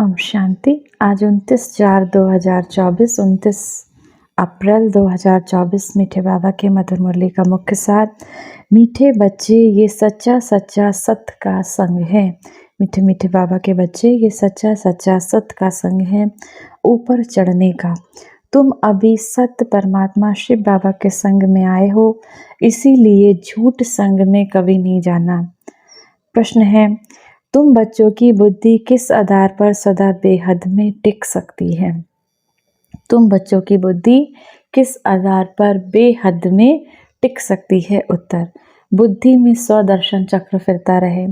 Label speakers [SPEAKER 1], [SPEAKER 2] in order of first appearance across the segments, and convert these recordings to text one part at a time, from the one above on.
[SPEAKER 1] ओम शांति। आज 29/4/2024, 29 अप्रैल 2024। मीठे बाबा के मधुर मुरली का मुख्य सार। मीठे बच्चे, ये सच्चा सच्चा सत्य का संग है। मीठे मीठे बाबा के बच्चे, ये सच्चा सच्चा सत्य का संग है ऊपर चढ़ने का। तुम अभी सत्य परमात्मा शिव बाबा के संग में आए हो, इसीलिए झूठ संग में कभी नहीं जाना। प्रश्न है, तुम बच्चों की बुद्धि किस आधार पर सदा बेहद में टिक सकती है? तुम बच्चों की बुद्धि किस आधार पर बेहद में टिक सकती है? उत्तर, बुद्धि में स्वदर्शन चक्र फिरता रहे।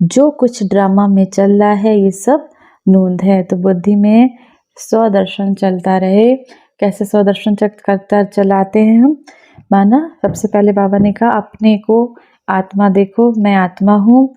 [SPEAKER 1] जो कुछ ड्रामा में चल रहा है ये सब नूंद है, तो बुद्धि में स्वदर्शन चलता रहे। कैसे स्वदर्शन चक्र करता चलाते हैं हम? माना सबसे पहले बाबा ने कहा, अपने को आत्मा देखो, मैं आत्मा हूँ।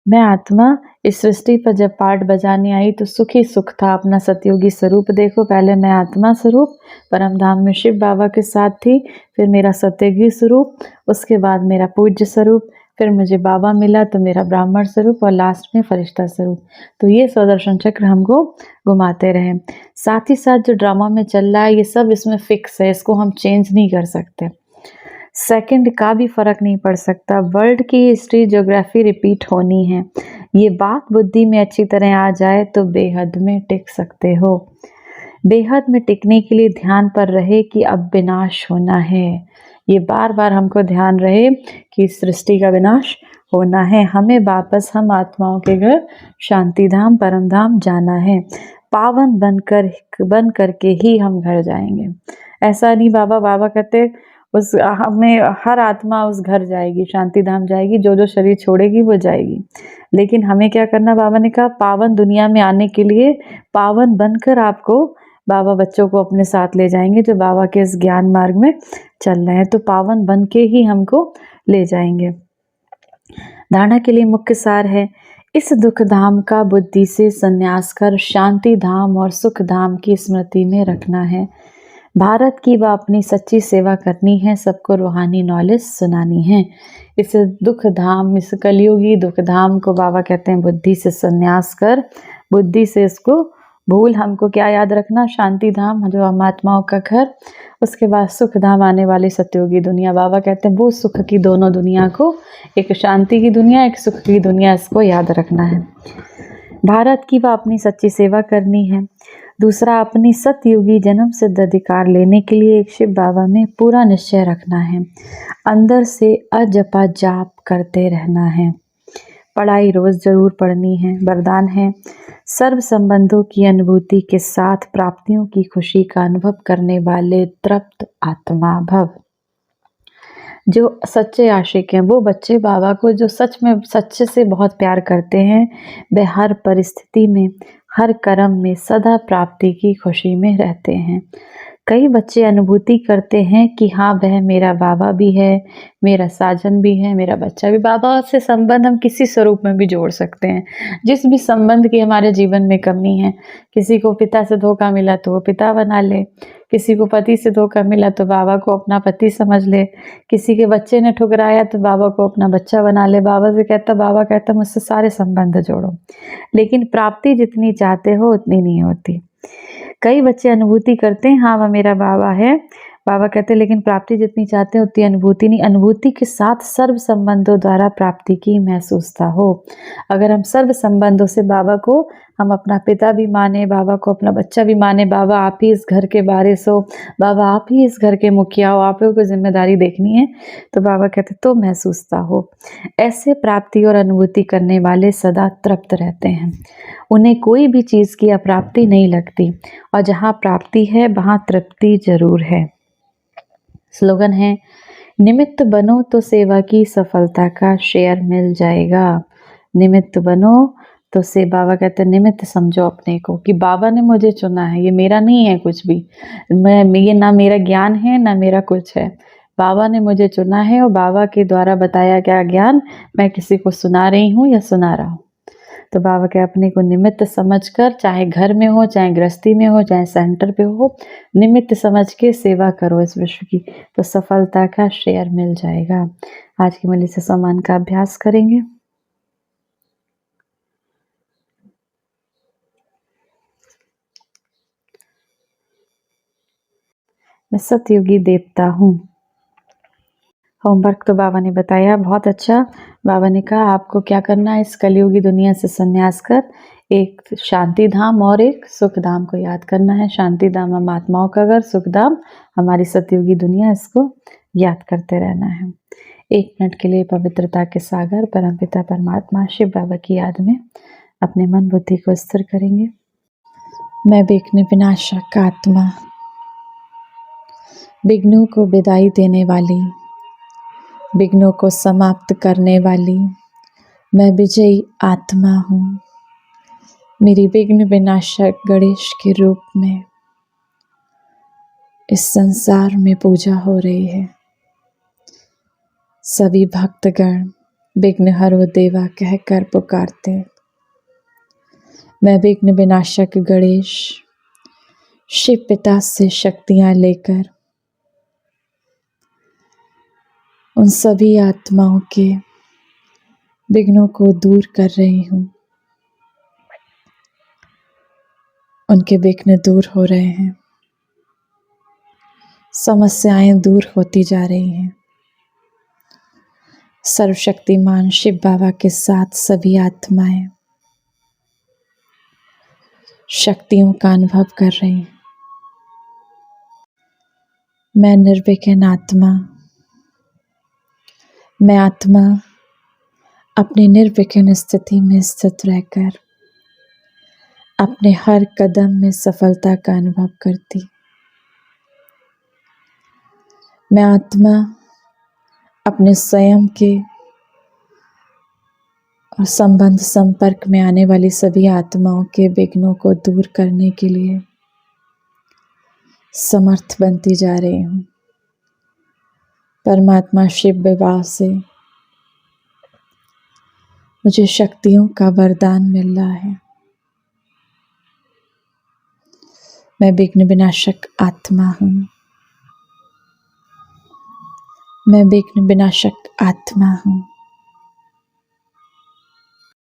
[SPEAKER 1] मैं आत्मा इस सृष्टि पर जब पाठ बजाने आई तो सुख ही सुख था। अपना सतयोगी स्वरूप देखो। पहले मैं आत्मा स्वरूप परम धाम में शिव बाबा के साथ थी, फिर मेरा सतयोगी स्वरूप, उसके बाद मेरा पूज्य स्वरूप, फिर मुझे बाबा मिला तो मेरा ब्राह्मण स्वरूप, और लास्ट में फरिश्ता स्वरूप। तो ये स्वदर्शन चक्र हमको घुमाते रहे। साथ ही साथ जो ड्रामा में चल रहा है ये सब इसमें फिक्स है, इसको हम चेंज नहीं कर सकते। सेकंड का भी फर्क नहीं पड़ सकता। वर्ल्ड की हिस्ट्री, ज्योग्राफी रिपीट होनी है। ये बात बुद्धि में अच्छी तरह आ जाए तो बेहद में टिक सकते हो। बेहद में टिकने के लिए ध्यान पर रहे कि अब विनाश होना है। ये बार बार हमको ध्यान रहे कि सृष्टि का विनाश होना है। हमें वापस हम आत्माओं के घर शांति धाम परम धाम जाना है। पावन बन करके ही हम घर जाएंगे। ऐसा नहीं बाबा कहते उस हमें हर आत्मा उस घर जाएगी, शांति धाम जाएगी, जो जो शरीर छोड़ेगी वो जाएगी। लेकिन हमें क्या करना? बाबा ने कहा पावन दुनिया में आने के लिए पावन बनकर आपको बाबा बच्चों को अपने साथ ले जाएंगे, जो बाबा के इस ज्ञान मार्ग में चल रहे हैं। तो पावन बन के ही हमको ले जाएंगे। धारणा के लिए मुख्य सार है, इस दुख धाम का बुद्धि से संन्यास कर शांति धाम और सुख धाम की स्मृति में रखना है। भारत की व अपनी सच्ची सेवा करनी है, सबको रूहानी नॉलेज सुनानी है। इस दुख धाम, इस कलयुगी दुख धाम को बाबा कहते हैं बुद्धि से संन्यास कर, बुद्धि से इसको भूल। हमको क्या याद रखना? शांति धाम जो हम आत्माओं का घर, उसके बाद सुख धाम आने वाली सतयोगी दुनिया। बाबा कहते हैं वो सुख की दोनों दुनिया को, एक शांति की दुनिया, एक सुख की दुनिया, इसको याद रखना है। भारत की व अपनी सच्ची सेवा करनी है। दूसरा, अपनी सतयुगी जन्म सिद्ध अधिकार लेने के लिए एक शिव बाबा में पूरा निश्चय रखना है। अंदर से अजपा जाप करते रहना है। पढ़ाई रोज जरूर पढ़नी है। वरदान है, सर्व संबंधों की अनुभूति के साथ प्राप्तियों की खुशी का अनुभव करने वाले तृप्त आत्मा भव। जो सच्चे आशिक हैं, वो बच्चे बाबा को जो सच में सच्चे से बहुत प्यार करते हैं, वे हर परिस्थिति में, हर कर्म में सदा प्राप्ति की खुशी में रहते हैं। कई बच्चे अनुभूति करते हैं कि हाँ, वह मेरा बाबा भी है, मेरा साजन भी है, मेरा बच्चा भी। बाबा से संबंध हम किसी स्वरूप में भी जोड़ सकते हैं। जिस भी संबंध की हमारे जीवन में कमी है, किसी को पिता से धोखा मिला तो वो पिता बना ले, किसी को पति से धोखा मिला तो बाबा को अपना पति समझ ले, किसी के बच्चे ने ठुकराया तो बाबा को अपना बच्चा बना ले। बाबा कहता मुझसे सारे संबंध जोड़ो। लेकिन प्राप्ति जितनी चाहते हो उतनी नहीं होती। कई बच्चे अनुभूति करते हैं, हाँ वह मेरा बाबा है, बाबा कहते हैं, लेकिन प्राप्ति जितनी चाहते हैं उतनी अनुभूति नहीं। अनुभूति के साथ सर्व संबंधों द्वारा प्राप्ति की महसूसता हो। अगर हम सर्व संबंधों से बाबा को हम अपना पिता भी माने, बाबा को अपना बच्चा भी माने, बाबा आप ही इस घर के वारिस हो, बाबा आप ही इस घर के मुखिया हो, आप ही को जिम्मेदारी देखनी है, तो बाबा कहते तो महसूसता हो। ऐसे प्राप्ति और अनुभूति करने वाले सदा तृप्त रहते हैं। उन्हें कोई भी चीज़ की अप्राप्ति नहीं लगती, और जहाँ प्राप्ति है वहाँ तृप्ति जरूर है। स्लोगन है, निमित्त बनो तो सेवा की सफलता का शेयर मिल जाएगा। निमित्त बनो तो से बाबा कहते हैं निमित्त समझो अपने को कि बाबा ने मुझे चुना है, ये मेरा नहीं है कुछ भी। ये ना मेरा ज्ञान है ना मेरा कुछ है, बाबा ने मुझे चुना है, और बाबा के द्वारा बताया गया ज्ञान मैं किसी को सुना रही हूँ या सुना रहा हूँ। तो बाबा के अपने को निमित्त समझकर, चाहे घर में हो, चाहे गृहस्थी में हो, चाहे सेंटर पे हो, निमित्त समझ के सेवा करो इस विश्व की, तो सफलता का शेयर मिल जाएगा। आज की मुरली से सम्मान का अभ्यास करेंगे। मैं सतयुगी देवता हूँ। होमवर्क तो बाबा ने बताया, बहुत अच्छा। बाबा ने कहा आपको क्या करना है, इस कलयुगी दुनिया से संन्यास कर एक शांति धाम और एक सुख धाम को याद करना है। शांति धाम हम आत्माओं का घर, सुख धाम हमारी सतयुगी दुनिया, इसको याद करते रहना है। 1 मिनट के लिए पवित्रता के सागर परमपिता परमात्मा शिव बाबा की याद में अपने मन बुद्धि को स्थिर करेंगे। मैं विघ्न विनाशक आत्मा, विघ्नों को विदाई देने वाली, विघ्नों को समाप्त करने वाली मैं विजयी आत्मा हूँ। मेरी विघ्न विनाशक गणेश के रूप में इस संसार में पूजा हो रही है। सभी भक्तगण विघ्न हरो देवा कहकर पुकारते। मैं विघ्न विनाशक गणेश शिव पिता से शक्तियाँ लेकर उन सभी आत्माओं के विघ्नों को दूर कर रही हूँ। उनके विघ्न दूर हो रहे हैं, समस्याएं दूर होती जा रही हैं। सर्वशक्तिमान शिव बाबा के साथ सभी आत्माएं शक्तियों का अनुभव कर रही हैं। मैं निर्विघ्न आत्मा, मैं आत्मा अपनी निर्विघ्न स्थिति में स्थित रहकर अपने हर कदम में सफलता का अनुभव करती। मैं आत्मा अपने स्वयं के और संबंध संपर्क में आने वाली सभी आत्माओं के विघ्नों को दूर करने के लिए समर्थ बनती जा रही हूँ। परमात्मा शिव विवाह से मुझे शक्तियों का वरदान मिल रहा है। मैं विघ्न विनाशक आत्मा हूँ। मैं विघ्न विनाशक आत्मा हूँ।